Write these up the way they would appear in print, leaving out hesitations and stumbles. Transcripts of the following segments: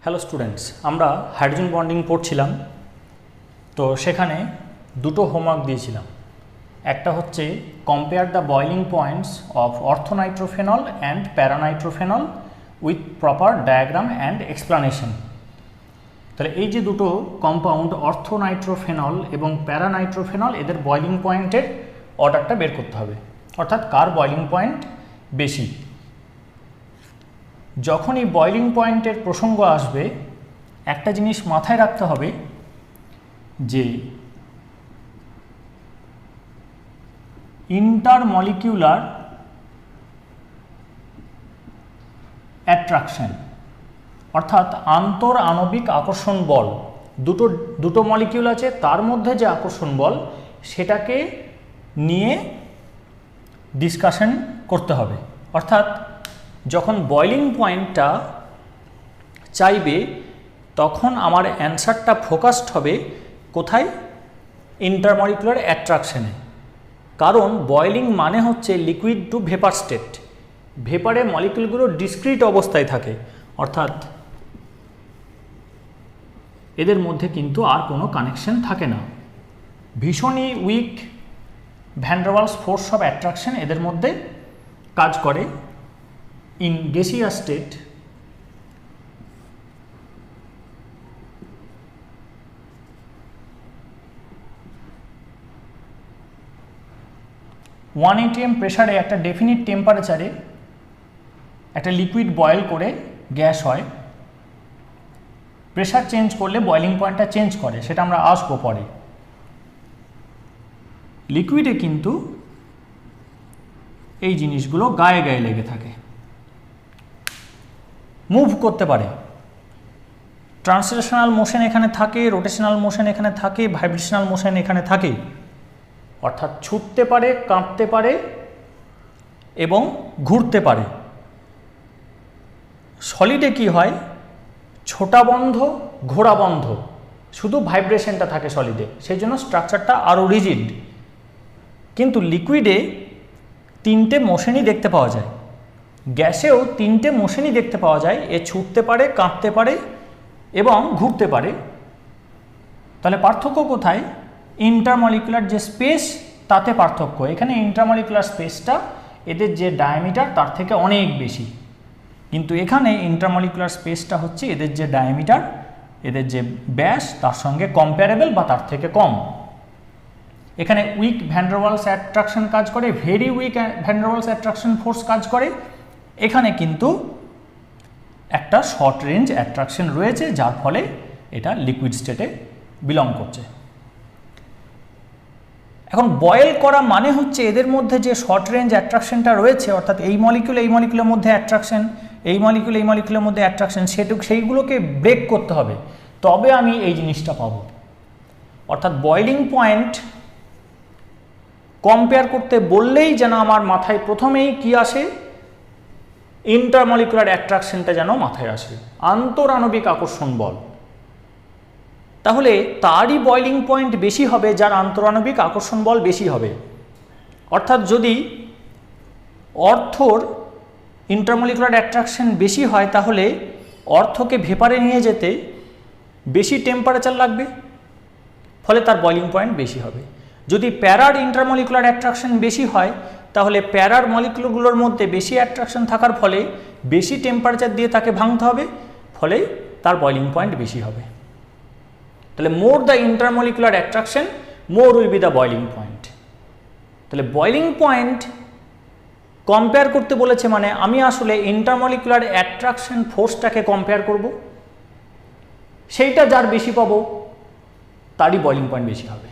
Hello students, আমরা hydrogen bonding পড়ছিলাম। তো সেখানে দুটো হোমওয়ার্ক দিয়েছিলাম। একটা হচ্ছে compare the boiling points of orthonitrophenol and paranitrophenol with proper diagram and explanation. তাহলে এই যে দুটো কম্পাউন্ড অর্থোনাইট্রোফেনল এবং প্যারানাইট্রোফেনল, এদের বয়লিং পয়েন্টের অর্ডারটা বের করতে হবে, অর্থাৎ কার বয়লিং পয়েন্ট বেশি। যখনই বয়লিং পয়েন্টের প্রসঙ্গ আসবে, একটা জিনিস মাথায় রাখতে হবে যে ইন্টারমলিকিউলার অ্যাট্রাকশন অর্থাৎ আন্তর আণবিক আকর্ষণ বল, দুটো মলিকিউল আছে, তার মধ্যে যে আকর্ষণ বল সেটাকে নিয়ে ডিসকাশন করতে হবে। অর্থাৎ যখন বয়লিং পয়েন্টটা চাইবে তখন আমার অ্যান্সারটা ফোকাসড হবে কোথায়? ইন্টারমলিকুলার অ্যাট্রাকশনে। কারণ বয়লিং মানে হচ্ছে লিকুইড টু ভেপার স্টেট। ভেপারে মলিকিউলগুলো ডিসক্রিট অবস্থায় থাকে, অর্থাৎ এদের মধ্যে কিন্তু আর কোনো কানেকশন থাকে না। ভীষণই weak van der Waals force of attraction এদের মধ্যে কাজ করে। In gaseous state, (180 প্রেসারে একটা ডেফিনিট টেম্পারেচারে একটা লিকুইড বয়েল করে গ্যাস হয়। প্রেসার চেঞ্জ করলে বয়লিং পয়েন্টটা চেঞ্জ করে, সেটা আমরা আসবো পরে। লিকুইডে কিন্তু এই জিনিসগুলো গায়ে গায়ে লেগে থাকে, মুভ করতে পারে। ট্রান্সলেশনাল মোশন এখানে থাকে, রোটেশনাল মোশন এখানে থাকে, ভাইব্রেশনাল মোশন এখানে থাকে। অর্থাৎ ছুটতে পারে, কাঁপতে পারে এবং ঘুরতে পারে। সলিডে কি হয়? ছোটা বন্ধ, ঘোরা বন্ধ, শুধু ভাইব্রেশনটা থাকে সলিডে, সেই জন্য স্ট্রাকচারটা আরও রিজিড। কিন্তু লিকুইডে তিনটে মোশনই দেখতে পাওয়া যায়, গ্যাসেও তিনটে মোশনই দেখতে পাওয়া যায়। এ ছুটতে পারে, কাঁপতে পারে এবং ঘুরতে পারে। তাহলে পার্থক্য কোথায়? ইন্টারমলিকুলার যে স্পেস তাতে পার্থক্য। এখানে ইন্টারমলিকুলার স্পেসটা এদের যে ডায়ামিটার তার থেকে অনেক বেশি, কিন্তু এখানে ইন্টারমলিকুলার স্পেসটা হচ্ছে এদের যে ডায়ামিটার, এদের যে ব্যাস তার সঙ্গে কম্পারেবল বা তার থেকে কম। এখানে weak van der Waals attraction কাজ করে, very weak van der Waals attraction force কাজ করে। এখানে কিন্তু একটা শর্ট রেঞ্জ অ্যাট্রাকশন রয়েছে, যার ফলে এটা লিকুইড স্টেটে বিলং করছে। এখন বয়েল করা মানে হচ্ছে এদের মধ্যে যে শর্ট রেঞ্জ অ্যাট্রাকশনটা রয়েছে, অর্থাৎ এই মলিকিউলের মধ্যে অ্যাট্রাকশন, এই মলিকিউলের মধ্যে অ্যাট্রাকশন, সেইগুলোকে ব্রেক করতে হবে, তবে আমি এই জিনিসটা পাবো। অর্থাৎ বয়েলিং পয়েন্ট কম্পেয়ার করতে বললেই যেন আমার মাথায় প্রথমেই কি আসে? ইন্টারমলিকুলার অ্যাট্রাকশনটা যেন মাথায় আসে, আন্তরাণবিক আকর্ষণ বল। তাহলে তারই বয়লিং পয়েন্ট বেশি হবে যার আন্তরাণবিক আকর্ষণ বল বেশি হবে। অর্থাৎ যদি অর্থর ইন্টারমলিকুলার অ্যাট্রাকশন বেশি হয়, তাহলে অর্থকে ভেপারে নিয়ে যেতে বেশি টেম্পারেচার লাগবে, ফলে তার বয়লিং পয়েন্ট বেশি হবে। যদি প্যারার ইন্টারমলিকুলার অ্যাট্রাকশন বেশি হয়, তাহলে প্যারার মলিকিউলগুলোর মধ্যে বেশি অ্যাট্রাকশন থাকার ফলে বেশি টেম্পারেচার দিয়ে তাকে ভাঙতে হবে, ফলে তার বয়লিং পয়েন্ট বেশি হবে। তাহলে মোর the intermolecular attraction, more will be the boiling point. তাহলে বয়লিং পয়েন্ট কম্পেয়ার করতে বলেছে মানে আমি আসলে ইন্টারমলিকুলার অ্যাট্রাকশন ফোর্সটাকে কম্পেয়ার করব, সেইটা যার বেশি পাবো তারই বয়লিং পয়েন্ট বেশি হবে।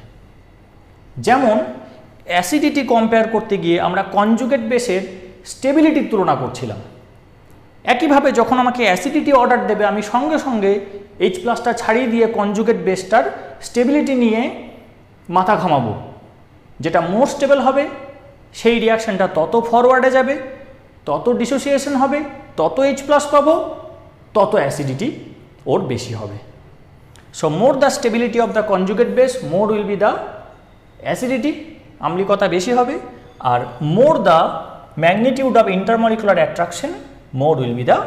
যেমন অ্যাসিডিটি কম্পেয়ার করতে গিয়ে আমরা কনজুগেট বেসের স্টেবিলিটির তুলনা করছিলাম। একইভাবে যখন আমাকে অ্যাসিডিটি অর্ডার দেবে, আমি সঙ্গে সঙ্গে H+টা ছাড়িয়ে দিয়ে কনজুগেট বেসটার স্টেবিলিটি নিয়ে মাথা ঘামাবো। যেটা মোর স্টেবল হবে সেই রিয়াকশানটা তত ফরওয়ার্ডে যাবে, তত ডিসোসিয়েশন হবে, তত H+ পাবো, তত অ্যাসিডিটি ওর বেশি হবে। So more the stability of the conjugate base, more will be the acidity, আম্লিকতা বেশি হবে। আর more the magnitude of intermolecular attraction, more will be the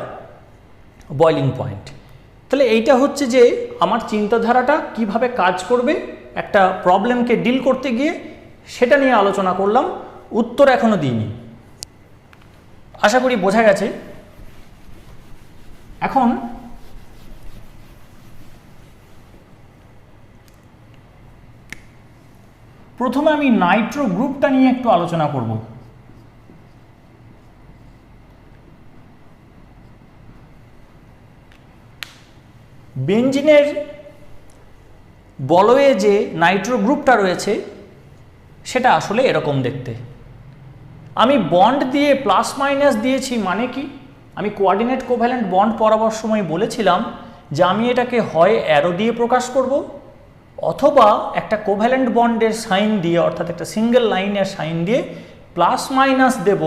boiling point. তাহলে এইটা হচ্ছে যে আমার চিন্তাধারাটা কিভাবে কাজ করবে একটা প্রবলেমকে ডিল করতে গিয়ে, সেটা নিয়ে আলোচনা করলাম। উত্তর এখনো দিইনি, আশা করি বোঝা গেছে। এখন প্রথমে আমি নাইট্রো গ্রুপটা নিয়ে একটু আলোচনা করব। বেঞ্জিনের বলয়ে যে নাইট্রো গ্রুপটা রয়েছে সেটা আসলে এরকম দেখতে। আমি বন্ড দিয়ে প্লাস মাইনাস দিয়েছি, মানে কি? আমি কোঅর্ডিনেট কোভ্যালেন্ট বন্ড পড়াবার সময় বলেছিলাম যে আমি এটাকে হয় অ্যারো দিয়ে প্রকাশ করব, অথবা একটা কোভ্যালেন্ট বন্ডের সাইন দিয়ে, অর্থাৎ একটা সিঙ্গেল লাইনের সাইন দিয়ে প্লাস মাইনাস দেব,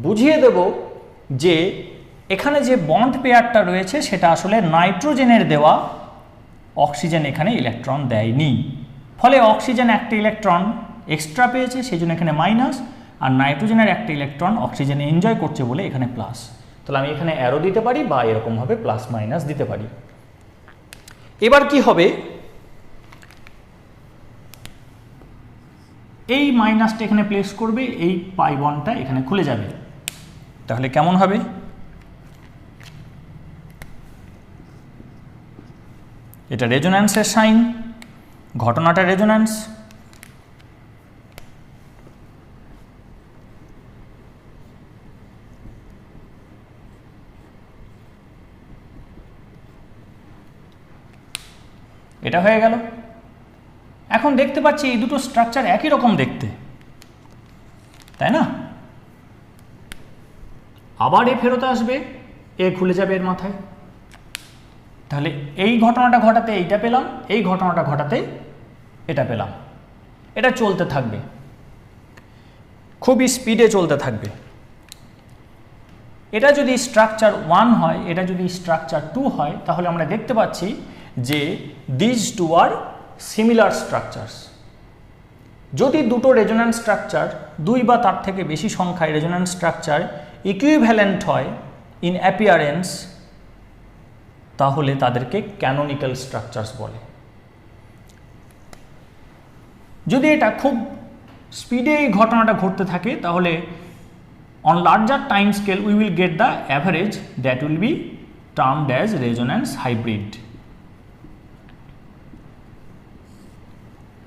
বুঝিয়ে দেব যে এখানে যে বন্ড পেয়ারটা রয়েছে সেটা আসলে নাইট্রোজেনের দেওয়া, অক্সিজেন এখানে ইলেকট্রন দেয়নি। ফলে অক্সিজেন একটা ইলেকট্রন এক্সট্রা পেয়েছে, সেই জন্য এখানে মাইনাস, আর নাইট্রোজেনের একটা ইলেকট্রন অক্সিজেন এনজয় করছে বলে এখানে প্লাস। তাহলে আমি এখানে অ্যারো দিতে পারি বা এরকমভাবে প্লাস মাইনাস দিতে পারি। এবার কি হবে, এই মাইনাসটা এখানে প্লেস করবে, এই পাই বন্ডটা এখানে খুলে যাবে। তাহলে কেমন হবে? এটা রেজোন্যান্সের সাইন, ঘটনাটা রেজোন্যান্স। এটা হয়ে গেল। এখন দেখতে পাচ্ছি এই দুটো স্ট্রাকচার একই রকম দেখতে, তাই না? আবার এ ফেরত আসবে, এ খুলে যাবে এর মাথায়। তাহলে এই ঘটনাটা ঘটাতে এইটা পেলাম, এই ঘটনাটা ঘটাতে এটা পেলাম। এটা চলতে থাকবে, খুবই স্পিডে চলতে থাকবে। এটা যদি স্ট্রাকচার 1 হয়, এটা যদি স্ট্রাকচার 2 হয়, তাহলে আমরা দেখতে পাচ্ছি যে this two are similar structures. যদি দুটো রেজোন্যান্স স্ট্রাকচার, 2 বা তার থেকে বেশি সংখ্যায় রেজোন্যান্স স্ট্রাকচার ইকুইভ্যালেন্ট হয় ইন অ্যাপিয়ারেন্স, তাহলে তাদেরকে ক্যানোনিক্যাল স্ট্রাকচারস বলে। যদি এটা খুব স্পিডে এই ঘটনাটা ঘটতে থাকে, তাহলে on larger time scale we will get the average that will B termed as resonance hybrid.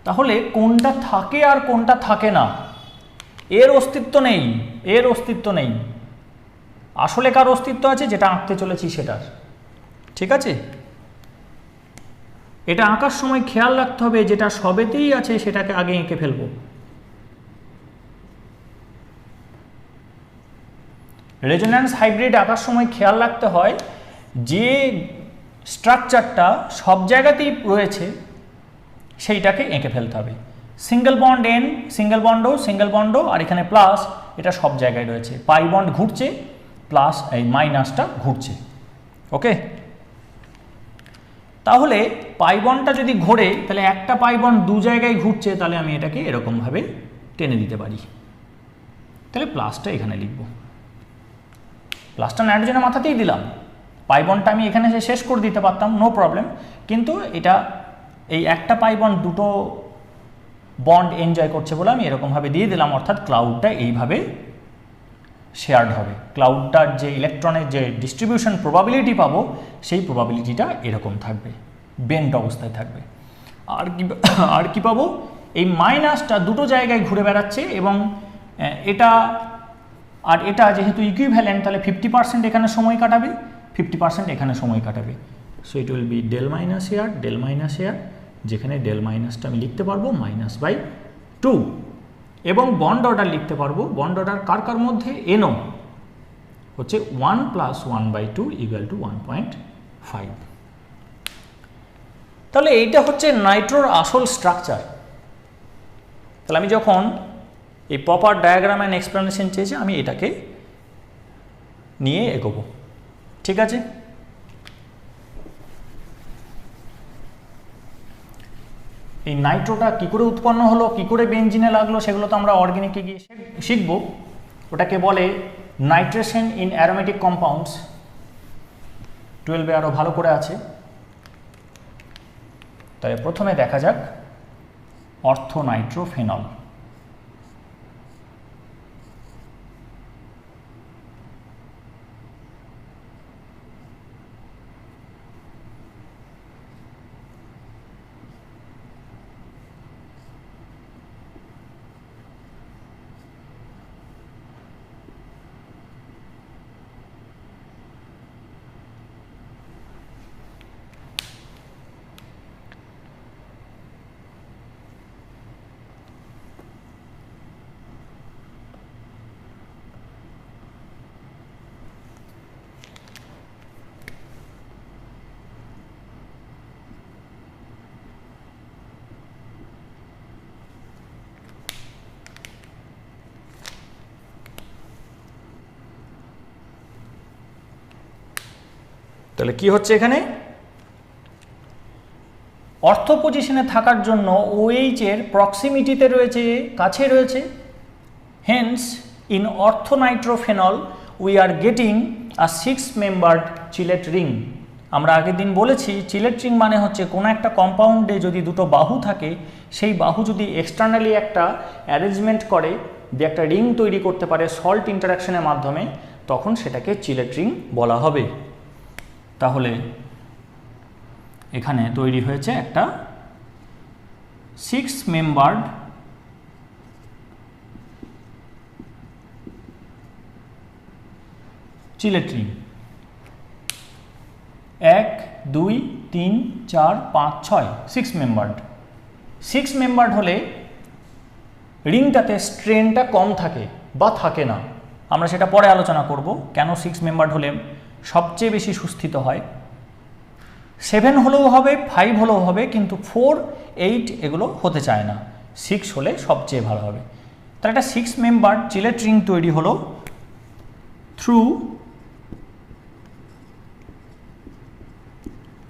তাহলে কোনটা থাকে আর কোনটা থাকে না, এর অস্তিত্ব নেই, এর অস্তিত্ব নেই। আসলে কার অস্তিত্ব আছে? যেটা আঁকতে চলেছি সেটার। ঠিক আছে, এটা আঁকার সময় খেয়াল রাখতে হবে যেটা সবেতেই আছে সেটাকে আগে এঁকে ফেলবো। রেজোন্যান্স হাইব্রিড আঁকার সময় খেয়াল রাখতে হয় যে স্ট্রাকচারটা সব জায়গাতেই রয়েছে সেইটাকে এঁকে ফেলতে হবে। সিঙ্গেল বন্ড এন, সিঙ্গেল বন্ডও, আর এখানে প্লাস, এটা সব জায়গায় রয়েছে। পাই বন্ড ঘুরছে, প্লাস এই মাইনাসটা ঘুরছে। ওকে, তাহলে পাই বন্ডটা যদি ঘোরে, তাহলে একটা পাই বন্ড 2 জায়গায় ঘুরছে, তাহলে আমি এটাকে এরকমভাবে টেনে দিতে পারি। তাহলে প্লাসটা এখানে লিখব, প্লাসটা নাইট্রোজেনের মাথাতেই দিলাম। পাই বন্ডটা আমি এখানে শেষ করে দিতে পারতাম, নো প্রবলেম, কিন্তু এটা এই একটা পাই বন্ড দুটো বন্ড এনজয় করছে বলে আমি এরকমভাবে দিয়ে দিলাম, অর্থাৎ ক্লাউডটা এইভাবে শেয়ার্ড হবে। ক্লাউডটার যে ইলেকট্রনের যে ডিস্ট্রিবিউশন প্রবাবিলিটি পাবো, সেই প্রবাবিলিটিটা এরকম থাকবে, বেন্ট অবস্থায় থাকবে। আর কি পাবো? এই মাইনাসটা দুটো জায়গায় ঘুরে বেড়াচ্ছে, এবং এটা আর এটা যেহেতু ইকুইভ্যালেন্ট, তাহলে 50% এখানে সময় কাটাবে, 50% এখানে সময় কাটাবে। So it will be del minus here, যেখানে ডেল মাইনাসটা আমি লিখতে পারবো -2, এবং বন্ড অর্ডার লিখতে পারবো। বন্ড অর্ডার কার কার মধ্যে? এনও হচ্ছে 1 + 1/2 = 1.5। তাহলে এইটা হচ্ছে নাইট্রোর আসল স্ট্রাকচার। তাহলে আমি যখন এই প্রপার ডায়াগ্রাম অ্যান্ড এক্সপ্লেনেশন চেয়েছি, আমি এটাকে নিয়ে এগোবো। ঠিক আছে, এই নাইট্রোটা কী করে উৎপন্ন হলো, কী করে বেঞ্জিনে লাগলো, সেগুলো তো আমরা অর্গানিকে গিয়ে শিখব। ওটাকে বলে নাইট্রেশন ইন অ্যারোমেটিক কম্পাউন্ডস। 12-এ আরও ভালো করে আছে। তাই প্রথমে দেখা যাক অর্থোনাইট্রোফেনল। তাহলে কি হচ্ছে এখানে, অর্থ পজিশনে থাকার জন্য OH এর প্রক্সিমিটিতে রয়েছে, কাছে রয়েছে। Hence in orthonitrophenol we are getting a 6 membered chelate ring. আমরা আগের দিন বলেছি চিলেট রিং মানে হচ্ছে কোনো একটা কম্পাউন্ডে যদি দুটো বাহু থাকে, সেই বাহু যদি এক্সটার্নালি একটা অ্যারেঞ্জমেন্ট করে দিয়ে একটা রিং তৈরি করতে পারে সল্ট ইন্টারাকশনের মাধ্যমে, তখন সেটাকে চিলেট রিং বলা হবে। তাহলে এখানে তৈরি হয়েছে একটা 6 membered chelate ring. 1 2 3 4 5 6 6 membered. 6 membered হলে রিংটাতে স্ট্রেনটা কম থাকে বা থাকে না, আমরা সেটা পরে আলোচনা করব কেন 6 মেম্বার্ড হলে সবচেয়ে বেশি সুস্থিত হয়। 7 হলেও হবে, 5 হলেও হবে, কিন্তু 4 8 এগুলো হতে চায় না, 6 হলে সবচেয়ে ভালো হবে। তাহলে একটা 6 মেম্বার চিলেট রিং তৈরি হলো through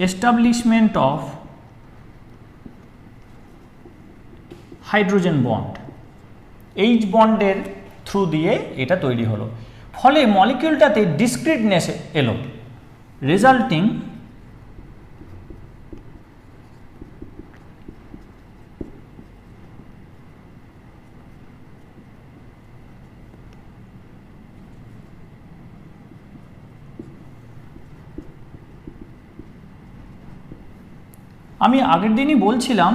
establishment of hydrogen bond. H বন্ডের থ্রু দিয়ে এটা তৈরি হলো, ফলে মলিকিউলটাতে ডিসক্রিটনেস এলো, রেজাল্টিং আমি আগের দিনই বলছিলাম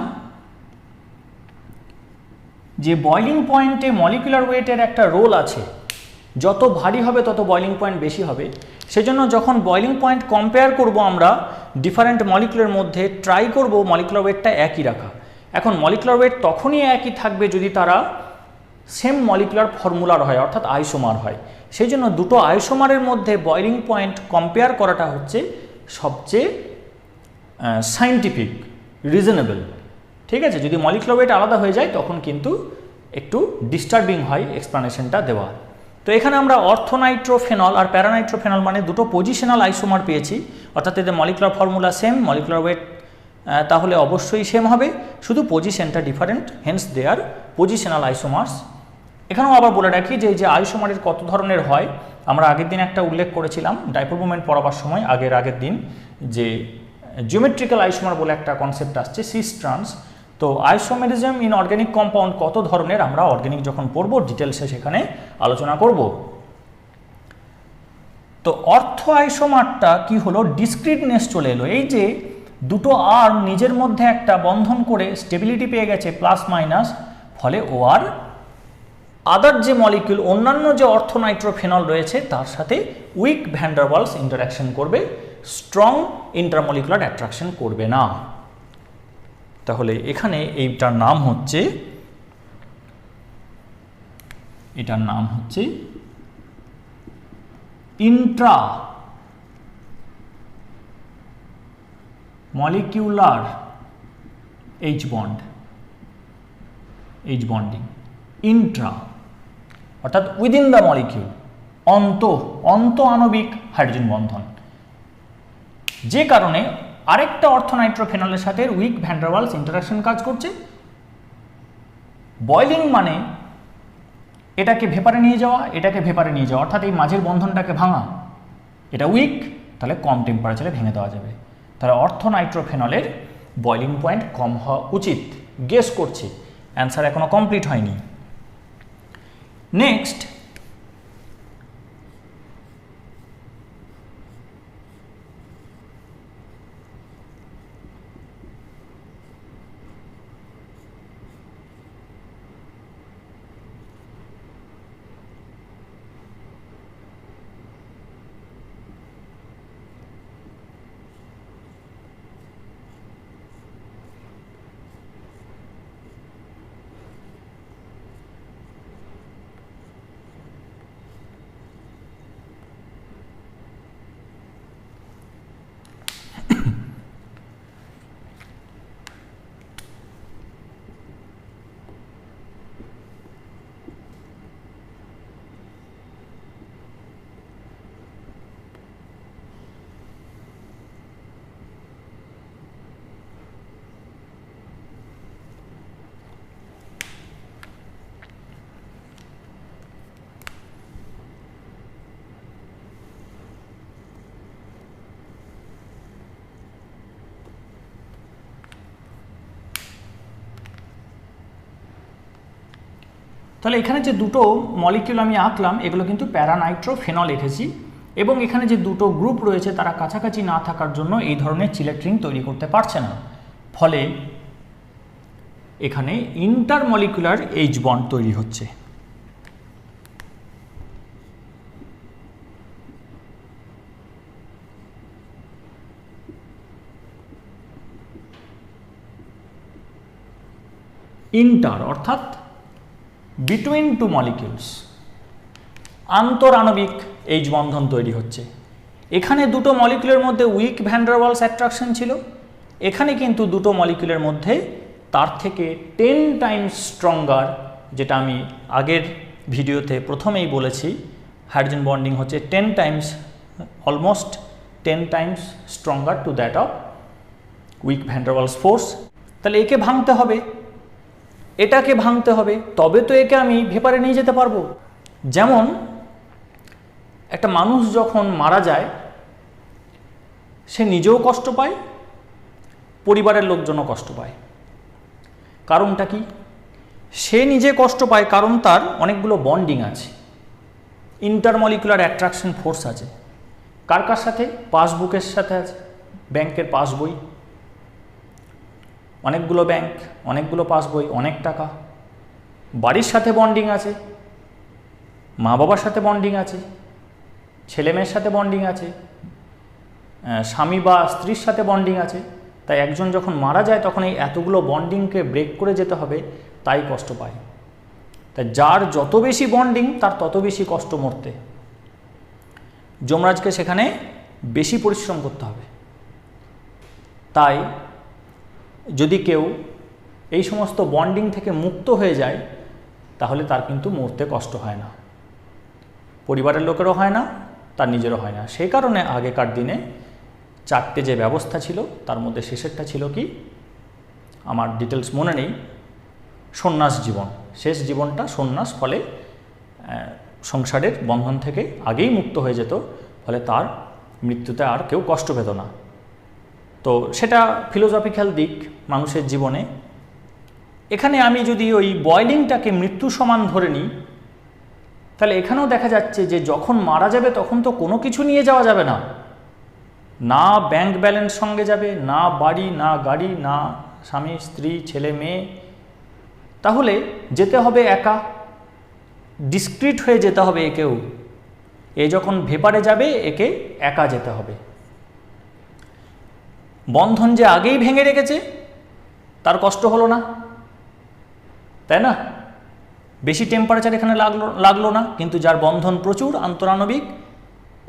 যে বয়লিং পয়েন্টে মলিকুলার ওয়েটের একটা রোল আছে, যত ভারী হবে তত বয়লিং পয়েন্ট বেশি হবে। সেজন্য যখন বয়লিং পয়েন্ট কম্পেয়ার করব আমরা ডিফারেন্ট মলিকুলের মধ্যে, ট্রাই করব মলিকুলার ওয়েটটা একই রাখা। এখন মলিকুলার ওয়েট তখনই একই থাকবে যদি তারা সেম মলিকুলার ফর্মুলার হয়, অর্থাৎ আইসোমার হয়। সেই জন্য দুটো আইসোমারের মধ্যে বয়লিং পয়েন্ট কম্পেয়ার করাটা হচ্ছে সবচেয়ে সায়েন্টিফিক, রিজনেবল। ঠিক আছে, যদি মলিকুলার ওয়েট আলাদা হয়ে যায় তখন কিন্তু একটু ডিস্টার্বিং হয় এক্সপ্লানেশনটা দেওয়া। তো এখানে আমরা অর্থোনাইট্রোফেনল আর প্যারানাইট্রোফেনল মানে দুটো পজিশনাল আইসোমার পেয়েছি, অর্থাৎ এদের molecular formula same, molecular weight তাহলে অবশ্যই সেম হবে, শুধু পজিশনটা different, hence they are positional isomers. এখানেও আবার বলে রাখি যে এই যে আইসোমারের কত ধরনের হয়, আমরা আগের দিন একটা উল্লেখ করেছিলাম ডাইপোল মোমেন্ট পড়াবার সময়, আগের দিন, যে জিওমেট্রিক্যাল আইসোমার বলে একটা কনসেপ্ট আসছে, সিস ট্রান্স। তো আইসোমেরিজম ইন অর্গানিক কম্পাউন্ড কত ধরনের আমরা অর্গানিক যখন পড়ব ডিটেলসে সেখানে আলোচনা করব। তো অর্থ আইসোমারটা কি হলো, ডিসক্রিটনেস চলে এলো। এই যে দুটো আর নিজের মধ্যে একটা বন্ধন করে স্টেবিলিটি পেয়ে গেছে প্লাস মাইনাস, ফলে ও আর আদার যে মলিকিউল অন্যান্য যে অর্থোনাইট্রোফেনল রয়েছে তার সাথে weak van der Waals interaction করবে, স্ট্রং ইন্টারমলিকুলার অ্যাট্রাকশন করবে না। তাহলে এখানে এটার নাম হচ্ছে intra molecular H bonding, intra অর্থাৎ উইদিন দ্য মলিকিউল, অন্ত আণবিক হাইড্রোজেন বন্ধন, যে কারণে আরেকটা অর্থোনাইট্রোফেনলের সাথে weak van der Waals interaction কাজ করছে। বয়লিং মানে এটাকে ভেপারে নিয়ে যাওয়া, অর্থাৎ এই মাঝের বন্ধনটাকে ভাঙা, এটা উইক, তাহলে কম টেম্পারেচারে ভেঙে দেওয়া যাবে। তাহলে অর্থোনাইট্রোফেনলের বয়লিং পয়েন্ট কম হওয়া উচিত। গেস করছি, অ্যান্সার এখনো কমপ্লিট হয়নি। নেক্সট, তাহলে এখানে যে দুটো মলিকিউল আমি আঁকলাম এগুলো কিন্তু প্যারানাইট্রোফেনল লিখেছি, এবং এখানে যে দুটো গ্রুপ রয়েছে তারা কাছাকাছি না থাকার জন্য এই ধরনের চিলেট রিং তৈরি করতে পারছে না, ফলে এখানে ইন্টারমলিকুলার এইচ বন্ড তৈরি হচ্ছে। ইন্টার অর্থাৎ বিটুইন টু মলিকিউলস, আন্তরাণবিক এইচ বন্ধন তৈরি হচ্ছে। এখানে দুটো মলিকিউলের মধ্যে weak van der Waals attraction ছিল, এখানে কিন্তু দুটো মলিকিউলের মধ্যে তার থেকে 10 টাইমস স্ট্রঙ্গার, যেটা আমি আগের ভিডিওতে প্রথমেই বলেছি, হাইড্রোজেন বন্ডিং হচ্ছে 10 times, almost 10 times stronger to that of weak van der Waals force. তাহলে একে ভাঙতে হবে, এটাকে ভাঙতে হবে, তবে তো একে আমি ভেপারে নিয়ে যেতে পারবো। যেমন একটা মানুষ যখন মারা যায় সে নিজেও কষ্ট পায়, পরিবারের লোকজনও কষ্ট পায়। কারণটা কি? সে নিজে কষ্ট পায় কারণ তার অনেকগুলো বন্ডিং আছে, ইন্টারমলিকুলার অ্যাট্রাকশন ফোর্স আছে। কার কার সাথে? পাসবুকের সাথে আছে, ব্যাংকের পাসবই, অনেকগুলো ব্যাংক, অনেকগুলো পাসবই, অনেক টাকা। বাড়ির সাথে বন্ডিং আছে, মা বাবার সাথে বন্ডিং আছে, ছেলে মেয়ের সাথে বন্ডিং আছে, স্বামী বা স্ত্রীর সাথে বন্ডিং আছে। তাই একজন যখন মারা যায় তখন এই এতগুলো বন্ডিংকে ব্রেক করে যেতে হবে, তাই কষ্ট পায়। তাই যার যত বেশি বন্ডিং তার তত বেশি কষ্ট মরতে। যমরাজকে সেখানে বেশি পরিশ্রম করতে হবে। তাই যদি কেউ এই সমস্ত বন্ডিং থেকে মুক্ত হয়ে যায় তাহলে তার কিন্তু মরতে কষ্ট হয় না, পরিবারের লোকেরও হয় না, তার নিজেরও হয় না। সেই কারণে আগেকার দিনে 4টে যে ব্যবস্থা ছিল তার মধ্যে শেষেরটা ছিল কি, আমার ডিটেলস মনে নেই, সন্ন্যাস জীবন। শেষ জীবনটা সন্ন্যাস, ফলে সংসারের বন্ধন থেকে আগেই মুক্ত হয়ে যেত, ফলে তার মৃত্যুতে আর কেউ কষ্ট পেত না। তো সেটা ফিলোসফিক্যাল দিক মানুষের জীবনে। এখানে আমি যদি ওই বয়লিংটাকে মৃত্যু সমান ধরে নিই, তাহলে এখানেও দেখা যাচ্ছে যে যখন মারা যাবে তখন তো কোনো কিছু নিয়ে যাওয়া যাবে না, না ব্যাংক ব্যালেন্স সঙ্গে যাবে, না বাড়ি, না গাড়ি, না স্বামী স্ত্রী ছেলে মেয়ে। তাহলে যেতে হবে একা, ডিসক্রিট হয়ে যেতে হবে একেও। এ যখন ভেপারে যাবে একে একা যেতে হবে। বন্ধন যে আগেই ভেঙে রেখেছে তার কষ্ট হলো না, তাই না? বেশি টেম্পারেচার এখানে লাগলো না, কিন্তু যার বন্ধন প্রচুর আন্তরাণবিক,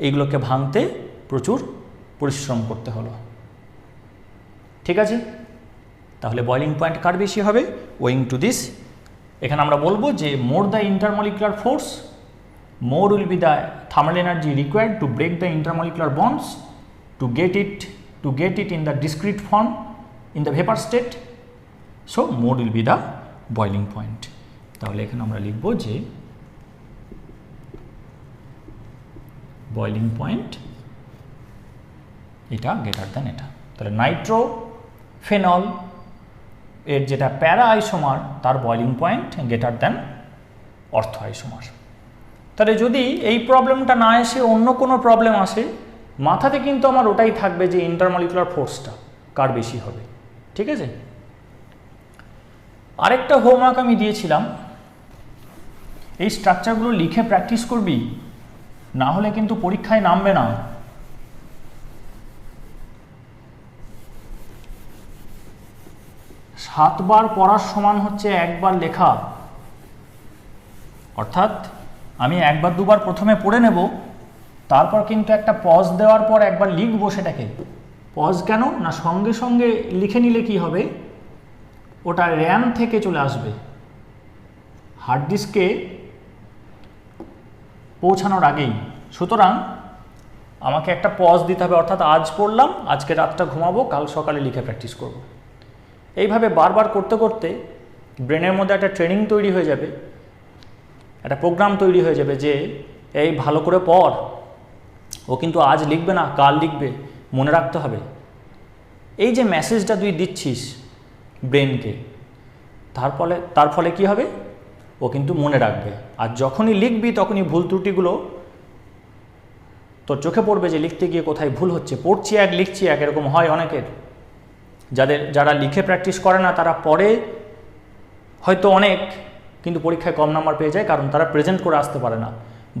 এইগুলোকে ভাঙতে প্রচুর পরিশ্রম করতে হলো। ঠিক আছে, তাহলে বয়লিং পয়েন্ট কার বেশি হবে? ওয়িং টু দিস, এখানে আমরা বলবো যে more the intermolecular force, more will be the thermal energy required to break the intermolecular bonds to get it in the discrete form in the vapor state. So more will be the boiling point. তাহলে এখানে আমরা লিখব যে boiling point এটা greater than এটা। তাহলে nitrophenol এর যেটা প্যারা আইসোমার তার boiling point greater than অর্থো isomer. তাহলে যদি এই প্রবলেমটা না এসে অন্য কোনো প্রবলেম আসে, মাথাতে কিন্তু আমার ওটাই থাকবে যে ইন্টারমলিকুলার ফোর্সটা কার বেশি হবে। ঠিক আছে, আরেকটা হোমওয়ার্ক আমি দিয়েছিলাম, এই স্ট্রাকচারগুলো লিখে প্র্যাকটিস করবি, না হলে কিন্তু পরীক্ষায় নামবে না। সাতবার পড়ার সমান হচ্ছে একবার লেখা, অর্থাৎ আমি একবার দুবার প্রথমে পড়ে নেব, তারপর কিন্তু একটা পজ দেওয়ার পর একবার লিখবো সেটাকে। পজ কেন না, সঙ্গে সঙ্গে লিখে নিলে কি হবে, ওটা র্যাম থেকে চলে আসবে হার্ড ডিস্কে পৌঁছানোর আগেই। সুতরাং আমাকে একটা পজ দিতে হবে, অর্থাৎ আজ পড়লাম, আজকে রাতটা ঘুমাবো, কাল সকালে লিখে প্র্যাকটিস করব। এইভাবে বারবার করতে করতে ব্রেনের মধ্যে একটা ট্রেনিং তৈরি হয়ে যাবে, একটা প্রোগ্রাম তৈরি হয়ে যাবে যে এই ভালো করে পড়, ও কিন্তু আজ লিখবে না, কাল লিখবে, মনে রাখতে হবে। এই যে মেসেজটা তুই দিচ্ছিস ব্রেনকে, তার ফলে কি হবে, ও কিন্তু মনে রাখবে। আর যখনই লিখবি তখনই ভুল ত্রুটিগুলো তোর চোখে পড়বে যে লিখতে গিয়ে কোথায় ভুল হচ্ছে। পড়ছি এক, লিখছি এক, এরকম হয় অনেকের। যারা লিখে প্র্যাকটিস করে না তারা পড়ে হয়তো অনেক, কিন্তু পরীক্ষায় কম নাম্বার পেয়ে যায়, কারণ তারা প্রেজেন্ট করে আসতে পারে না।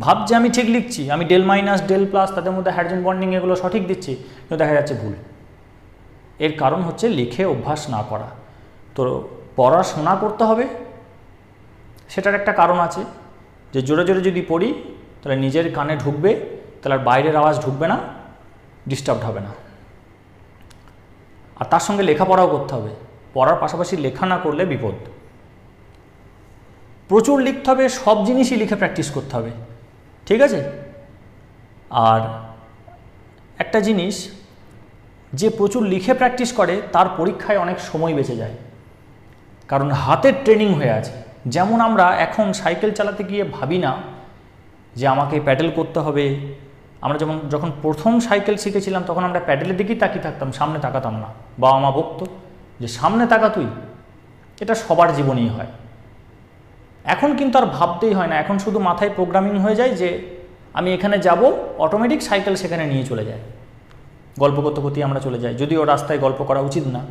ভাবছে আমি ঠিক লিখছি, আমি ডেল মাইনাস ডেল প্লাস তাদের মধ্যে হাইড্রোজেন বন্ডিং এগুলো সঠিক দিচ্ছি, কিন্তু দেখা যাচ্ছে ভুল। এর কারণ হচ্ছে লিখে অভ্যাস না করা। তো পড়াশোনা করতে হবে, সেটার একটা কারণ আছে যে জোরে জোরে যদি পড়ি তাহলে নিজের কানে ঢুকবে, তাহলে আর বাইরের আওয়াজ ঢুকবে না, ডিস্টার্ব হবে না। আর তার সঙ্গে লেখাপড়াও করতে হবে, পড়ার পাশাপাশি লেখা না করলে বিপদ। প্রচুর লিখতে হবে, সব জিনিসই লিখে প্র্যাকটিস করতে হবে, ঠিক আছে। আর একটা জিনিস, যে প্রচুর লিখে প্র্যাকটিস করে তার পরীক্ষায় অনেক সময় বেঁচে যায়, কারণ হাতের ট্রেনিং হয়ে আছে। যেমন আমরা এখন সাইকেল চালাতে গিয়ে ভাবি না যে আমাকে প্যাডেল করতে হবে। আমরা যখন প্রথম সাইকেল শিখেছিলাম তখন আমরা প্যাডেলের দিকেই তাকিয়ে থাকতাম, সামনে তাকাতাম না। বাবা মা বকতো যে সামনে তাকা তুই, এটা সবার জীবনেই হয়। এখন কিন্তু আর ভাবতেই হয় না, এখন শুধু মাথায় প্রোগ্রামিং হয়ে যায় যে আমি এখানে যাব, অটোমেটিক সাইকেল সেখানে নিয়ে চলে যায়। গল্প করতে করতেই আমরা চলে যাই, যদিও রাস্তায় গল্প করা উচিত না।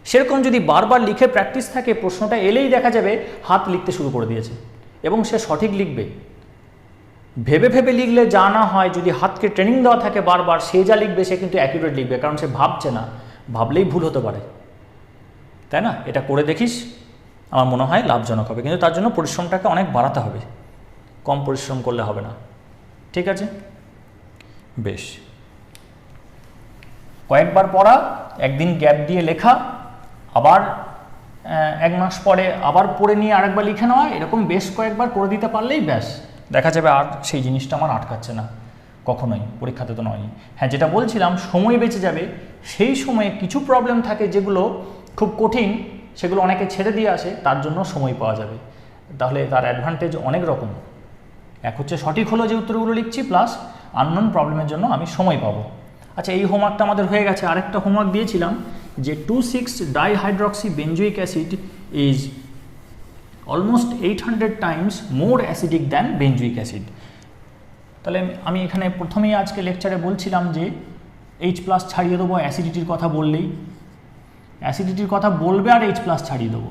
সেরকম যদি বারবার লিখে প্র্যাকটিস থাকে, প্রশ্নটা এলেই দেখা যাবে হাত লিখতে শুরু করে দিয়েছে এবং সে সঠিক লিখবে। ভেবে ভেবে লিখলে যা না হয়, যদি হাতকে ট্রেনিং দেওয়া থাকে বারবার, সে যা লিখবে সে কিন্তু অ্যাকিউরেট লিখবে, কারণ সে ভাবছে না, ভাবলেই ভুল হতে পারে, তাই না। এটা করে দেখিস, আমার মনে হয় লাভজনক হবে, কিন্তু তার জন্য পরিশ্রমটাকে অনেক বাড়াতে হবে, কম পরিশ্রম করলে হবে না। ঠিক আছে, বেশ। কয়েকবার পড়া, একদিন গ্যাপ দিয়ে লেখা, আবার এক মাস পরে আবার পড়ে নিয়ে আরেকবার লিখে নেওয়া, এরকম বেশ কয়েকবার করে দিতে পারলেই ব্যাস দেখা যাবে আর সেই জিনিসটা আমার আটকাচ্ছে না কখনোই, পরীক্ষাতে তো নয়। হ্যাঁ, যেটা বলছিলাম সময় বেঁচে যাবে, সেই সময়ে কিছু প্রবলেম থাকে যেগুলো খুব কঠিন, সেগুলো অনেকে ছেড়ে দিয়ে আসে, তার জন্য সময় পাওয়া যাবে। তাহলে তার অ্যাডভান্টেজ অনেক রকম। এক হচ্ছে সঠিক হলো যে উত্তরগুলো লিখছি, প্লাস আননোন প্রবলেমের জন্য আমি সময় পাবো। আচ্ছা, এই হোমওয়ার্কটা আমাদের হয়ে গেছে। আরেকটা হোমওয়ার্ক দিয়েছিলাম যে 2,6-ডাইহাইড্রক্সি-বেঞ্জোইক acid is almost 800 times more acidic than benzoic acid. তাহলে আমি এখানে প্রথমেই আজকে লেকচারে বলছিলাম যে H+ ছাড়িয়ে দেবো অ্যাসিডিটির কথা বললেই, অ্যাসিডিটির কথা বলবে আর H+ ছাড়িয়ে দেবো,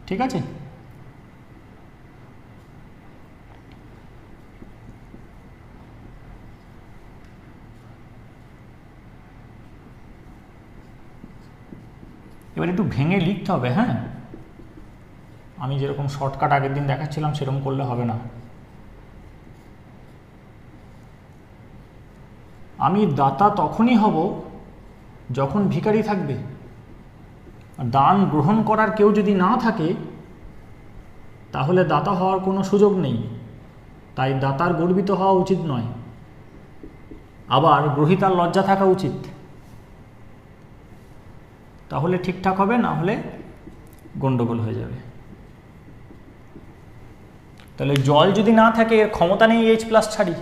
ঠিক আছে। এবার একটু ভেঙে লিখতে হবে। হ্যাঁ, আমি যেরকম শর্টকাট আগের দিন দেখাচ্ছিলাম সেরকম করলে হবে না। আমি দাতা তখনই হব যখন ভিখারি থাকবে। দান গ্রহণ করার কেউ যদি না থাকে তাহলে দাতা হওয়ার কোনো সুযোগ নেই। তাই দাতার গর্বিত হওয়া উচিত নয়, আবার গ্রহীতার লজ্জা থাকা উচিত। তাহলে ঠিকঠাক হবে, না হলে গন্ডগোল হয়ে যাবে। তাহলে জল যদি না থাকে, এর ক্ষমতা নেই H+ ছাড়ি,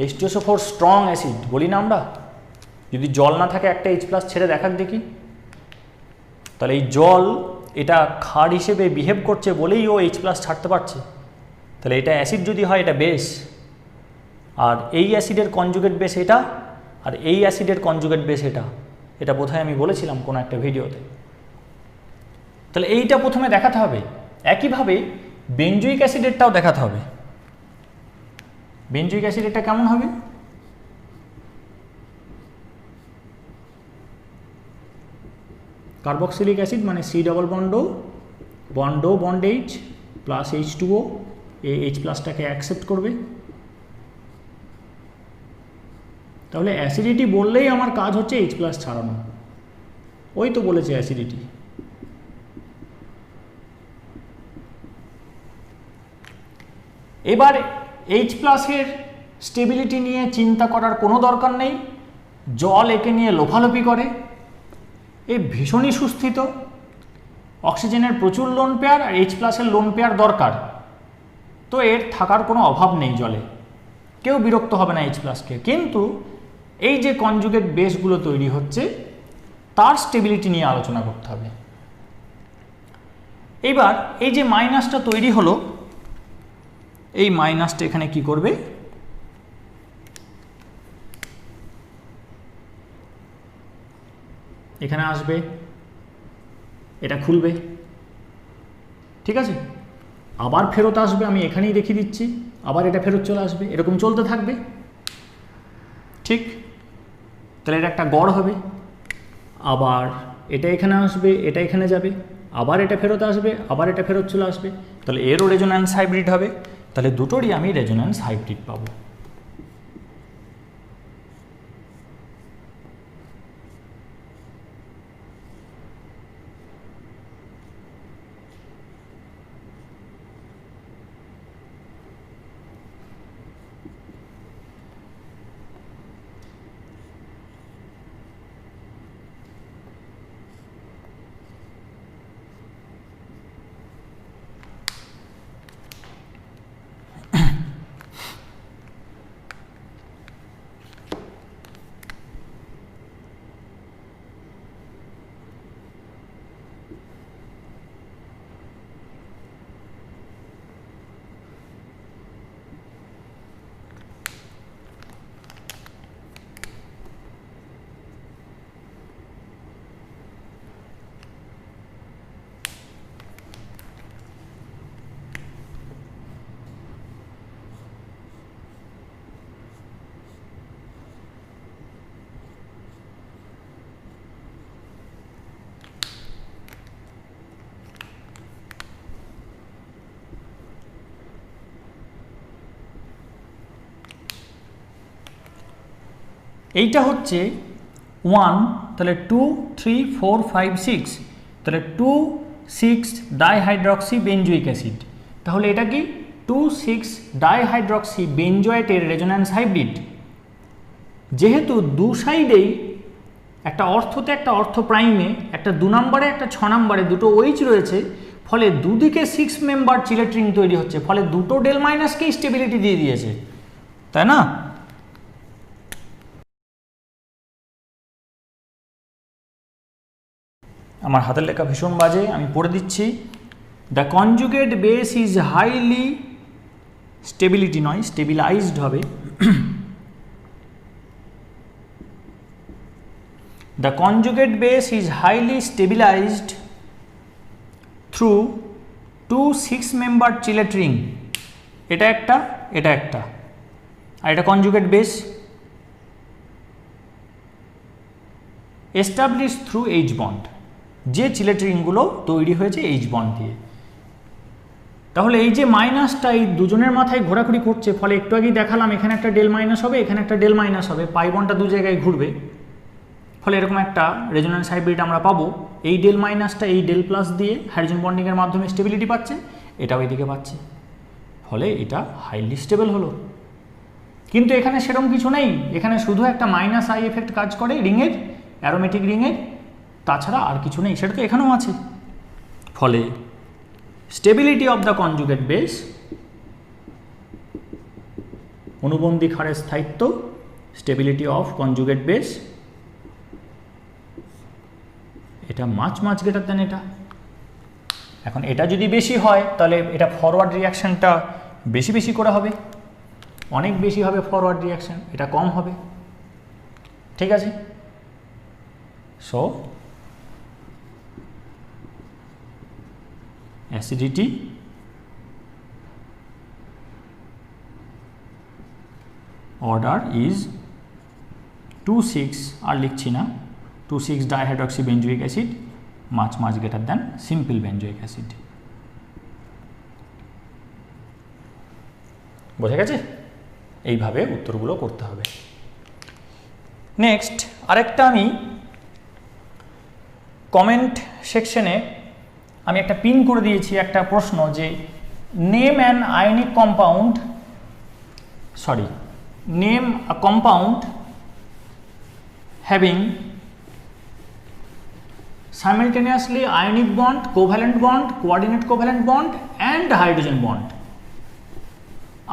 H2SO4 স্ট্রং অ্যাসিড বলি না আমরা, যদি জল না থাকে একটা H+ ছেড়ে দেখাক দেখি, তাহলে এই জল এটা ক্ষার হিসেবে বিহেভ করছে বলেই ও H+ ছাড়তে পারছে। তাহলে এটা অ্যাসিড যদি হয় এটা বেস, আর এই অ্যাসিডের কনজুগেট বেস এটা, আর এই অ্যাসিডের কনজুগেট বেস এটা, এটা বোধহয় আমি বলেছিলাম কোনো একটা ভিডিওতে। তাহলে এইটা প্রথমে দেখাতে হবে। একইভাবে বেনজোইক অ্যাসিডেরটাও দেখাতে হবে। বেনজোইক অ্যাসিডেরটা কেমন হবে? কার্বক্সিলিক অ্যাসিড মানে C double bond H plus H2O, এই H+টাকে অ্যাকসেপ্ট করবে। তাহলে অ্যাসিডিটি বললেই আমার কাজ হচ্ছে H+ ছাড়ানো, ওই তো বলেছে অ্যাসিডিটি। এবার H+ এর স্টেবিলিটি নিয়ে চিন্তা করার কোনো দরকার নেই, জল একে নিয়ে লোফালোপি করে, এ ভীষণই সুস্থিত, অক্সিজেনের প্রচুর লোন পেয়ার আর H+ এর লোন পেয়ার দরকার, তো এর থাকার কোনো অভাব নেই জলে, কেউ বিরক্ত হবে না H+কে। কিন্তু এই যে কনজুগেট বেসগুলো তৈরি হচ্ছে তার স্টেবিলিটি নিয়ে আলোচনা করতে হবে। এবার এই যে মাইনাসটা তৈরি হলো, এই মাইনাসটা এখানে কি করবে, এখানে আসবে, এটা খুলবে, ঠিক আছে, আবার ফেরত আসবে, আমি এখানেই দেখিয়ে দিচ্ছি, আবার এটা ফেরত চলে আসবে, এরকম চলতে থাকবে, ঠিক। তাহলে এটা একটা গড় হবে, আবার এটা এখানে আসবে, এটা এখানে যাবে, আবার এটা ফেরত আসবে, আবার এটা ফেরত চলে আসবে, তাহলে এরও রেজোন্যান্স হাইব্রিড হবে। তাহলে দুটোরই আমি রেজোন্যান্স হাইব্রিড পাবো। এইটা হচ্ছে 1, তাহলে 2, 3, 4, 5, 6, তাহলে 2, 6 ডাইহাইড্রক্সি বেনজোইক অ্যাসিড। তাহলে এটা কি 2, 6 ডাইহাইড্রক্সি বেনজোয়েটের রেজোন্যান্স হাইব্রিড। যেহেতু দু সাইডেই একটা অর্থতে একটা অর্থ প্রাইমে, একটা 2 নম্বরে একটা 6 নম্বরে দুটো OH রয়েছে, ফলে দুদিকে 6 মেম্বার চিলেট রিং তৈরি হচ্ছে, ফলে দুটো ডেল মাইনাসকেই স্টেবিলিটি দিয়ে দিয়েছে, তাই না? আমার হাতের লেখা ভীষণ বাজে, আমি পড়ে দিচ্ছি। The conjugate base is highly, stability নয় স্টেবিলাইজড হবে, the conjugate base is highly stabilised through 2 6 member Sylhet ring. এটা একটা, এটা একটা, আর এটা conjugate base, establish through H bond, যে চিলেট রিংগুলো তৈরি হয়েছে H বন্ড দিয়ে। তাহলে এই যে মাইনাসটা এই দুজনের মাথায় ঘোরাঘুরি করছে, ফলে একটু আগেই দেখালাম এখানে একটা ডেল মাইনাস হবে, এখানে একটা ডেল মাইনাস হবে, পাই বন্ডটা দু জায়গায় ঘুরবে, ফলে এরকম একটা রেজোন্যান্স হাইব্রিড আমরা পাবো। এই ডেল মাইনাসটা এই ডেল প্লাস দিয়ে হাইড্রোজেন বন্ডিংয়ের মাধ্যমে স্টেবিলিটি পাচ্ছে, এটাও এদিকে পাচ্ছে, ফলে এটা হাইলি স্টেবল হলো। কিন্তু এখানে সেরকম কিছু নেই, এখানে শুধু একটা মাইনাস আই এফেক্ট কাজ করে রিংয়ের, অ্যারোমেটিক রিংয়ের, তাছাড়া আর কিছু নেই, সেটা তো এখানেও আছে। ফলে stability of the conjugate base অনুবন্ধী ক্ষারের স্থায়িত্ব, স্টেবিলিটি অফ কনজুগেট বেস, এটা মাচ গ্রেটার দেন এটা। এখন এটা যদি বেশি হয় তাহলে এটা ফরওয়ার্ড রিয়াকশানটা বেশি করে হবে, অনেক বেশি হবে ফরওয়ার্ড রিয়াকশান, এটা কম হবে। ঠিক আছে, সো অ্যাসিডিটি অর্ডার ইজ 2,6, আর লিখছি না, 2,6 dihydroxy benzoic acid much greater than simple benzoic acid. বোঝা গেছে? এইভাবে উত্তরগুলো করতে হবে। নেক্সট আরেকটা আমি কমেন্ট সেকশনে আমি একটা পিন করে দিয়েছি একটা প্রশ্ন, যে name an ionic compound, name a compound having simultaneously ionic bond, covalent bond, coordinate covalent bond and hydrogen bond.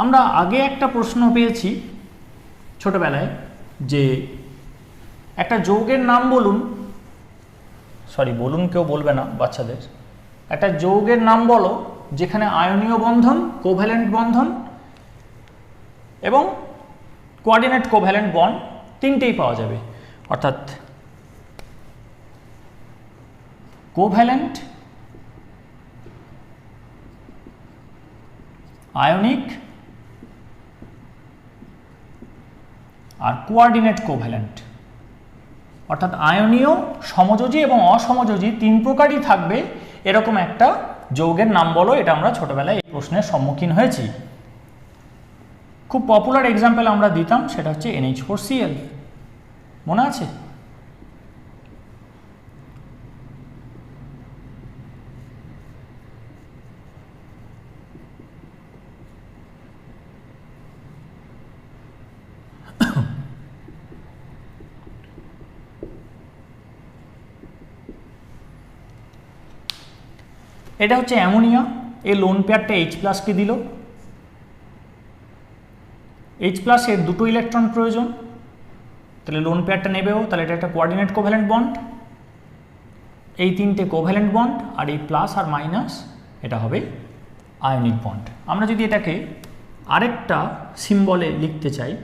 আমরা আগে একটা প্রশ্ন পেয়েছি ছোটবেলায়, যে একটা যৌগের নাম বলুন, বলুন কেউ বলবে না বাচ্চাদের, একটা যৌগের নাম বলো যেখানে আয়নীয় বন্ধন, কোভ্যালেন্ট বন্ধন এবং কোঅর্ডিনেট কোভ্যালেন্ট বন্ড তিনটেই পাওয়া যাবে, অর্থাৎ কোভ্যালেন্ট, আয়নিক আর কোঅর্ডিনেট কোভ্যালেন্ট, অর্থাৎ আয়নীয়, সমযোজী এবং অসমযোজী তিন প্রকারই থাকবে এরকম একটা যৌগের নাম বলো। এটা আমরা ছোটবেলায় এই প্রশ্নের সম্মুখীন হয়েছি। খুব পপুলার এক্সাম্পল আমরা দিতাম, সেটা হচ্ছে NH4Cl, মনে আছে? এটা হচ্ছে অ্যামোনিয়া, এই লোন পেয়ারটা H+ কে দিল, H+ এর দুটো ইলেকট্রন প্রয়োজন, তাহলে লোন পেয়ারটা নেবেও, তাহলে এটা একটা কোঅর্ডিনেট কোভ্যালেন্ট বন্ড, এই তিনটে কোভ্যালেন্ট বন্ড, আর এই প্লাস আর মাইনাস এটা হবে আয়নিক বন্ড। আমরা যদি এটাকে আরেকটা সিম্বলে লিখতে চাই,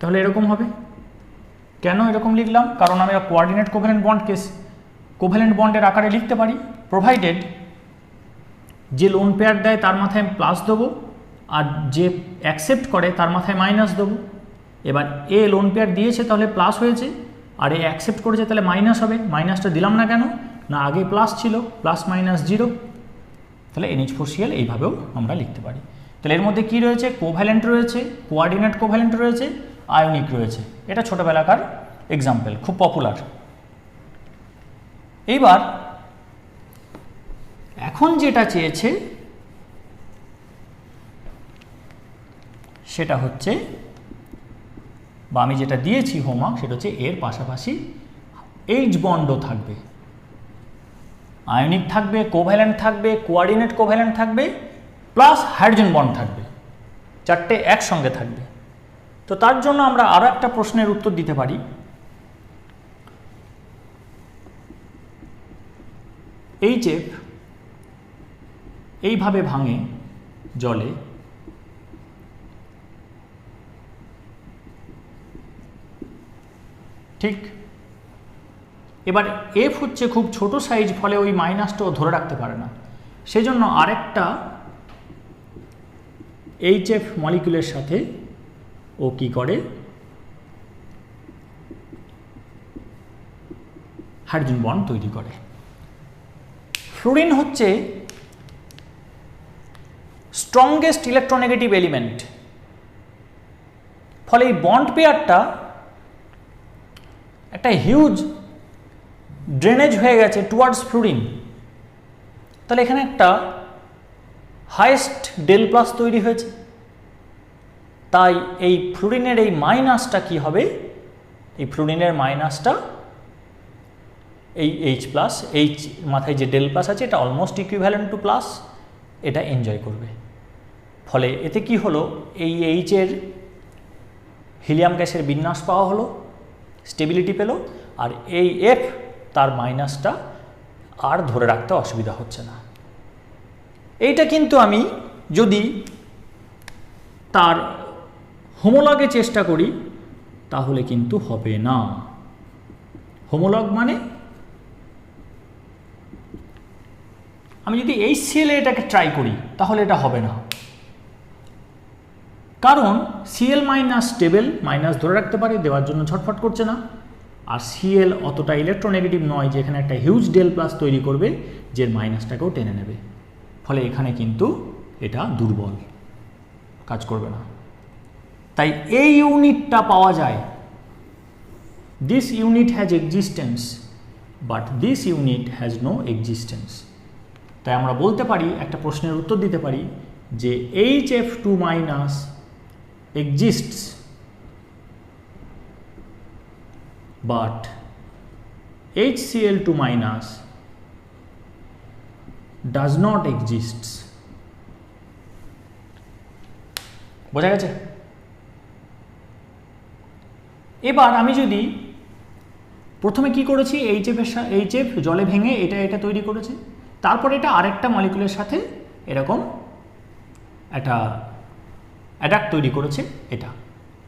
তাহলে এরকম হবে। কেন এরকম লিখলাম? কারণ আমরা কোঅর্ডিনেট কোভ্যালেন্ট বন্ডকে কোভ্যালেন্ট বন্ডের আকারে লিখতে পারি, প্রোভাইডেড যে লোন পেয়ার দেয় তার মাথায় প্লাস দেবো, আর যে অ্যাকসেপ্ট করে তার মাথায় মাইনাস দেবো। এবার এ লোন পেয়ার দিয়েছে তাহলে প্লাস হয়েছে, আর এ অ্যাকসেপ্ট করেছে তাহলে মাইনাস হবে। মাইনাসটা দিলাম না কেন? না আগে প্লাস ছিল, +-0, তাহলে NH4Cl এইভাবেও আমরা লিখতে পারি। তাহলে এর মধ্যে কী রয়েছে? কোভ্যালেন্ট রয়েছে, কোঅর্ডিনেট কোভ্যালেন্ট রয়েছে, আয়নিক রয়েছে। এটা ছোটোবেলাকার এক্সাম্পল, খুব পপুলার। এইবার এখন যেটা চেয়েছে সেটা হচ্ছে, বা আমি যেটা দিয়েছি হোমওয়ার্ক, সেটা হচ্ছে এর পাশাপাশি H বন্ডও থাকবে, আয়নিক থাকবে, কোভ্যালেন্ট থাকবে, কোঅর্ডিনেট কোভ্যালেন্ট থাকবে, প্লাস হাইড্রোজেন বন্ড থাকবে, চারটে একসঙ্গে থাকবে। তো তার জন্য আমরা আরও একটা প্রশ্নের উত্তর দিতে পারি। HF এইভাবে ভাঙে জলে, ঠিক? এবার F হচ্ছে খুব ছোট সাইজ, ফলে ওই মাইনাসটাও ধরে রাখতে পারে না, সেজন্য আরেকটা HF মলিকিউলের সাথে ও কি করে, হাইড্রোজেন বন্ড তৈরি করে। ফ্লুরিন হচ্ছে স্ট্রংগেস্ট ইলেকট্রোনেগেটিভ এলিমেন্ট, ফলে এই বন্ড পেয়ারটা একটা হিউজ ড্রেনেজ হয়ে গেছে টুয়ার্ডস ফ্লুরিন, তাহলে এখানে একটা হাইয়েস্ট del+ তৈরি হয়েছে। তাই এই ফ্লুরিনের এই মাইনাসটা কি হবে? এই ফ্লুরিনের মাইনাসটা এই এইচ প্লাস, এইচ মাথায় যে ডেল প্লাস আছে এটা অলমোস্ট ইকুইভ্যালেন্ট টু প্লাস, এটা এনজয় করবে। ফলে এতে কি হলো, এই এইচের হিলিয়াম গ্যাসের বিন্যাস পাওয়া হলো, স্টেবিলিটি পেল, আর এই এফ তার মাইনাসটা আর ধরে রাখতে অসুবিধা হচ্ছে না। এইটা কিন্তু আমি যদি তার হোমোলগে চেষ্টা করি তাহলে কিন্তু হবে না। হোমোলগ মানে আমি যদি HCl এটাকে ট্রাই করি তাহলে এটা হবে না, কারণ Cl মাইনাস স্টেবল, মাইনাস ধরে রাখতে পারে, দেওয়ার জন্য ছটফট করছে না। আর Cl অতটা ইলেকট্রোনেগেটিভ নয় যে এখানে একটা হিউজ ডেল প্লাস তৈরি করবে যে মাইনাসটাকেও টেনে নেবে। ফলে এখানে কিন্তু এটা দুর্বল, কাজ করবে না। তাই এই ইউনিটটা পাওয়া যায়, this unit has existence but this unit has no existence. তাই আমরা বলতে পারি, একটা প্রশ্নের উত্তর দিতে পারি যে HF2 minus exists but HCl2 minus does not exist। বোঝা গেছে? এবার আমি যদি প্রথমে কি করেছি, HF জলে ভেঙে এটা তৈরি করেছে, তারপর এটা আরেকটা মলিকুলের সাথে এরকম একটা অ্যাডাক্ট তৈরি করেছে এটা,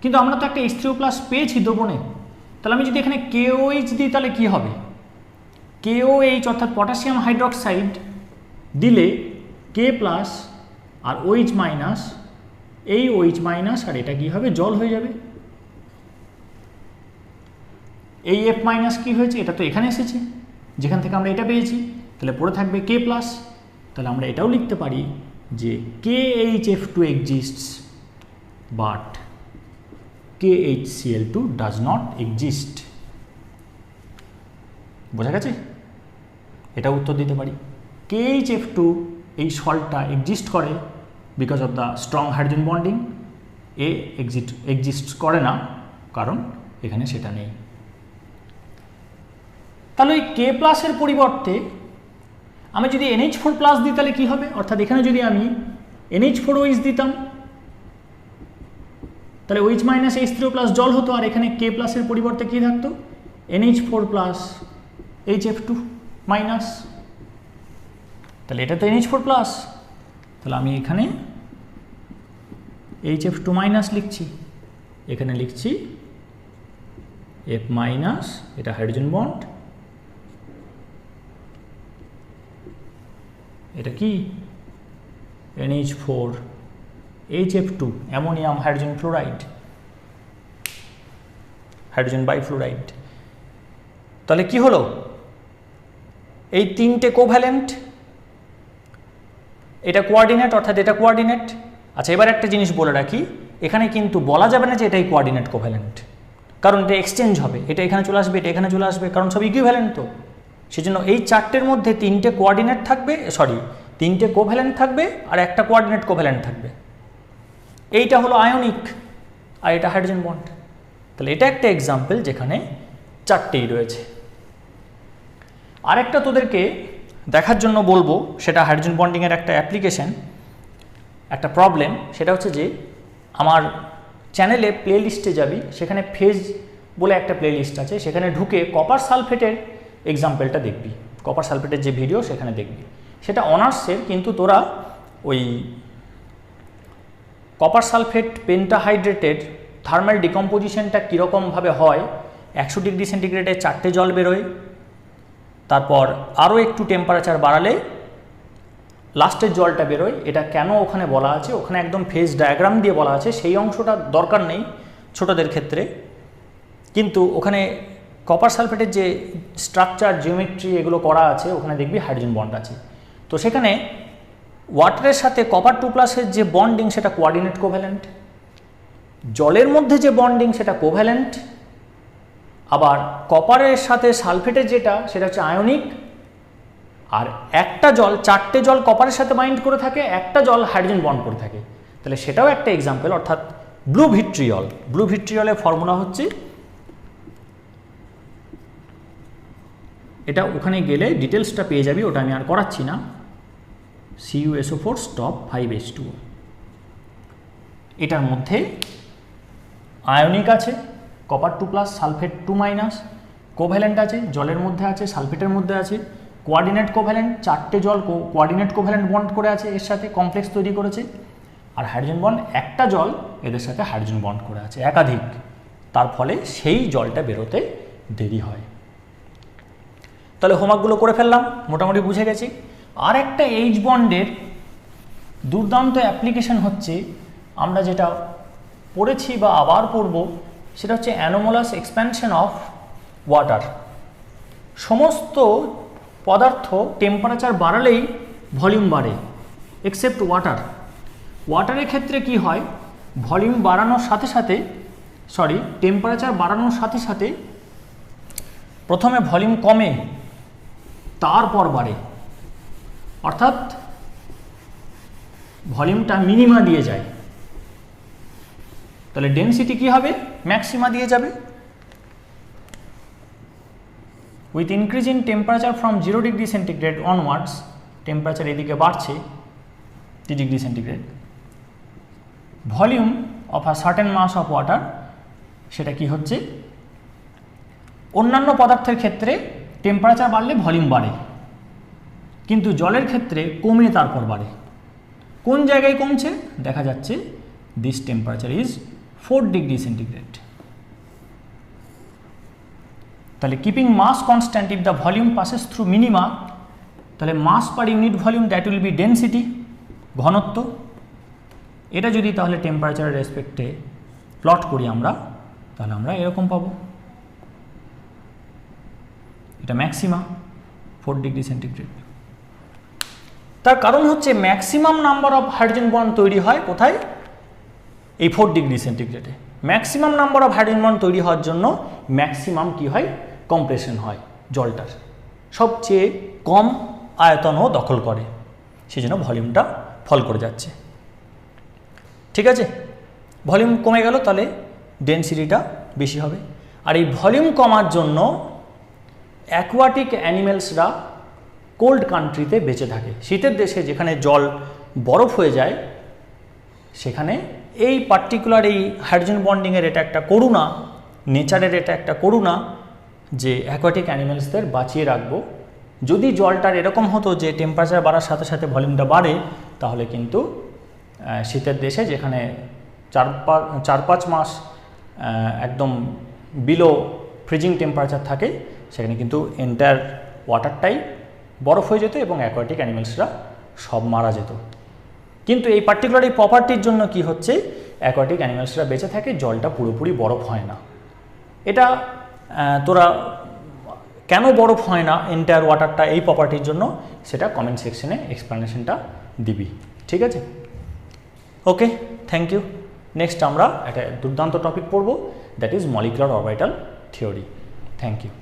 কিন্তু আমরা তো একটা H3O+ পেয়েছি দ্রবণে। তাহলে আমি যদি এখানে KOH দিই তাহলে কি হবে, KOH অর্থাৎ পটাশিয়াম হাইড্রোক্সাইড দিলে K প্লাস আর OH মাইনাস, এই OH মাইনাস আর এটা কি হবে, জল হয়ে যাবে। এই F মাইনাস কি হয়েছে, এটা তো এখানে এসেছে যেখান থেকে আমরা এটা পেয়েছি, তাহলে পড়ে থাকবে K প্লাস। তাহলে আমরা এটাও লিখতে পারি যে KHF2 exists but KHCl2 does not exist। বোঝা গেছে? এটা উত্তর দিতে পারি। KHF2 এই সল্টটা এক্সিস্ট করে because of the strong hydrogen bonding, A exist করে না কারণ এখানে সেটা নেই। তাহলে ওই K প্লাসের পরিবর্তে আমি যদি NH4+ দিই তাহলে কি হবে, অর্থাৎ এখানে যদি আমি NH4OH দিতাম তাহলে OH মাইনাস H3O+ জল হতো, আর এখানে K প্লাসের পরিবর্তে কি থাকতো, NH4+ HF2 মাইনাস। তাহলে এটা তো NH4+, তাহলে আমি এখানে HF2 মাইনাস লিখছি, এখানে লিখছি F মাইনাস, এটা হাইড্রোজেন বন্ড, এটা কি NH4 HF2 ammonium hydrogen fluoride, hydrogen bifluoride. তাহলে কি হলো, এই তিনটে কোভ্যালেন্ট, এটা কোঅর্ডিনেট অর্থাৎ এটা কোঅর্ডিনেট। আচ্ছা, এবার একটা জিনিস বলে রাখি, এখানে কিন্তু বলা যাবে না যে এটাই কোঅর্ডিনেট কোভ্যালেন্ট, কারণ এটা এক্সচেঞ্জ হবে, এটা এখানে চলে আসবে, এটা এখানে চলে আসবে, কারণ সব ইকুইভ্যালেন্ট। তো সেজন্য এই চারটের মধ্যে তিনটে কোঅর্ডিনেট থাকবে, তিনটে কোভ্যালেন্ট থাকবে আর একটা কোঅর্ডিনেট কোভ্যালেন্ট থাকবে। এইটা হলো আয়নিক আর এটা হাইড্রোজেন বন্ড। তাহলে এটা একটা এক্সাম্পল যেখানে চারটেই রয়েছে। আরেকটা তোদেরকে দেখার জন্য বলবো, সেটা হাইড্রোজেন বন্ডিংয়ের একটা অ্যাপ্লিকেশন, একটা প্রবলেম। সেটা হচ্ছে যে আমার চ্যানেলে প্লে লিস্টে যাবি, সেখানে ফেজ বলে একটা প্লে লিস্ট আছে, সেখানে ঢুকে কপার সালফেটের এক্সাম্পলটা দেখবি, কপার সালফেটের যে ভিডিও সেখানে দেখবি। সেটা অনার্সের, কিন্তু তোরা ওই কপার সালফেট পেন্টাহাইড্রেটের থার্মাল ডিকম্পোজিশনটা কীরকমভাবে হয়, 100 ডিগ্রি সেন্টিগ্রেডে 4টে জল বেরোয়, তারপর আরও একটু টেম্পারেচার বাড়ালে লাস্টের জলটা বেরোয়, এটা কেন ওখানে বলা আছে, ওখানে একদম ফেজ ডায়াগ্রাম দিয়ে বলা আছে, সেই অংশটা দরকার নেই ছোটদের ক্ষেত্রে, কিন্তু ওখানে কপার সালফেটের যে স্ট্রাকচার জিওমেট্রি এগুলো করা আছে, ওখানে দেখবি হাইড্রোজেন বন্ড আছে। তো সেখানে ওয়াটারের সাথে কপার 2+ যে বন্ডিং সেটা কোঅর্ডিনেট কোভ্যালেন্ট, জলের মধ্যে যে বন্ডিং সেটা কোভ্যালেন্ট, আবার কপারের সাথে সালফেটের যেটা সেটা হচ্ছে আয়নিক, আর একটা জল, 4টে জল কপারের সাথে বাইন্ড করে থাকে, একটা জল হাইড্রোজেন বন্ড করে থাকে। তাহলে সেটাও একটা এক্সাম্পল, অর্থাৎ ব্লু ভিট্রিয়ল, ব্লু ভিট্রিয়লের ফর্মুলা হচ্ছে এটা ওখানে গেলে ডিটেলসটা পেয়ে যাবি, ওটা আমি আর করাচ্ছি না। CuSO4 stop 5H2O। এটার মধ্যে আয়নিক আছে, কপার 2+, সালফেট 2-, কোভ্যালেন্ট আছে, জলের মধ্যে আছে, সালফেটের মধ্যে আছে, কোয়ার্ডিনেট কোভ্যালেন্ট, 4টে জল কোয়ার্ডিনেট কোভ্যালেন্ট বন্ড করে আছে, এর সাথে কমপ্লেক্স তৈরি করেছে। আর হাইড্রোজেন বন্ড, একটা জল এদের সাথে হাইড্রোজেন বন্ড করে আছে, একাধিক। তার ফলে সেই জলটা বেরোতে দেরি হয়। তাহলে হোমওয়ার্কগুলো করে ফেললাম, মোটামুটি বুঝে গেছি। আর একটা H বন্ডের দুর্দান্ত অ্যাপ্লিকেশন হচ্ছে, আমরা যেটা পড়েছি বা আবার পড়ব, সেটা হচ্ছে অ্যানোমালাস এক্সপ্যানশন অফ ওয়াটার। সমস্ত পদার্থ টেম্পারেচার বাড়ালেই ভলিউম বাড়ে, এক্সেপ্ট ওয়াটার। ওয়াটারের ক্ষেত্রে কি হয়, ভলিউম বাড়ানোর সাথে সাথে টেম্পারেচার বাড়ানোর সাথে সাথে প্রথমে ভলিউম কমে, তারপর বাড়ে, অর্থাৎ ভলিউমটা মিনিমা দিয়ে যায়। তাহলে ডেনসিটি কি হবে, ম্যাক্সিমা দিয়ে যাবে। With increase in temperature from 0 degree centigrade onwards, temperature এদিকে বাড়ছে 3 degree centigrade, volume of a certain mass of water, সেটা কি হচ্ছে, অন্যান্য পদার্থের ক্ষেত্রে টেম্পারেচার বাড়লে ভলিউম বাড়ে, কিন্তু জলের ক্ষেত্রে কমে তারপর বাড়ে। কোন জায়গায় কমছে, দেখা যাচ্ছে this temperature is 4 degree centigrade. তাহলে keeping mass constant if the volume passes through minima, তাহলে mass per unit volume, that will be density, ঘনত্ব। এটা যদি তাহলে টেম্পারেচারের রেসপেক্টে প্লট করি আমরা, তাহলে আমরা এরকম পাবো। এটা ম্যাক্সিমা 4 ডিগ্রি সেন্টিগ্রেড। তার কারণ হচ্ছে maximum number of hydrogen bond তৈরি হয় কোথায়, এই 4 ডিগ্রি সেন্টিগ্রেডে। Maximum number of hydrogen bond তৈরি হওয়ার জন্য ম্যাক্সিমাম কি হয়, কম্প্রেশন হয় জলটার, সবচেয়ে কম আয়তনও দখল করে, সেই জন্য ভলিউমটা ফল করে যাচ্ছে। ঠিক আছে, ভলিউম কমে গেল, তাহলে ডেনসিটিটা বেশি হবে। আর এই ভলিউম কমার জন্য অ্যাকোয়াটিক অ্যানিমেলসরা কোল্ড কান্ট্রিতে বেঁচে থাকে। শীতের দেশে যেখানে জল বরফ হয়ে যায়, সেখানে এই পার্টিকুলার এই হাইড্রোজেন বন্ডিংয়ের এটা একটা করুণা, নেচারের এটা একটা করুণা যে অ্যাকোয়াটিক অ্যানিমেলসদের বাঁচিয়ে রাখবো। যদি জলটার এরকম হতো যে টেম্পারেচার বাড়ার সাথে সাথে ভলিউমটা বাড়ে, তাহলে কিন্তু শীতের দেশে যেখানে 4-5 মাস একদম বিলো ফ্রিজিং টেম্পারেচার থাকে, সেখানে কিন্তু এন্টায়ার ওয়াটারটাই বরফ হয়ে যেত এবং অ্যাকোয়াটিক অ্যানিমেলসরা সব মারা যেত। কিন্তু এই পার্টিকুলার এই প্রপার্টির জন্য কি হচ্ছে, অ্যাকোয়াটিক অ্যানিমেলসরা বেঁচে থাকে, জলটা পুরোপুরি বরফ হয় না। এটা তোরা কেন বরফ হয় না এন্টায়ার ওয়াটারটা, এই প্রপার্টির জন্য, সেটা কমেন্ট সেকশনে এক্সপ্লেনেশনটা দিবি। ঠিক আছে, ওকে, থ্যাংক ইউ। নেক্সট আমরা একটা দুর্দান্ত টপিক পড়ব, that is molecular orbital theory. Thank you.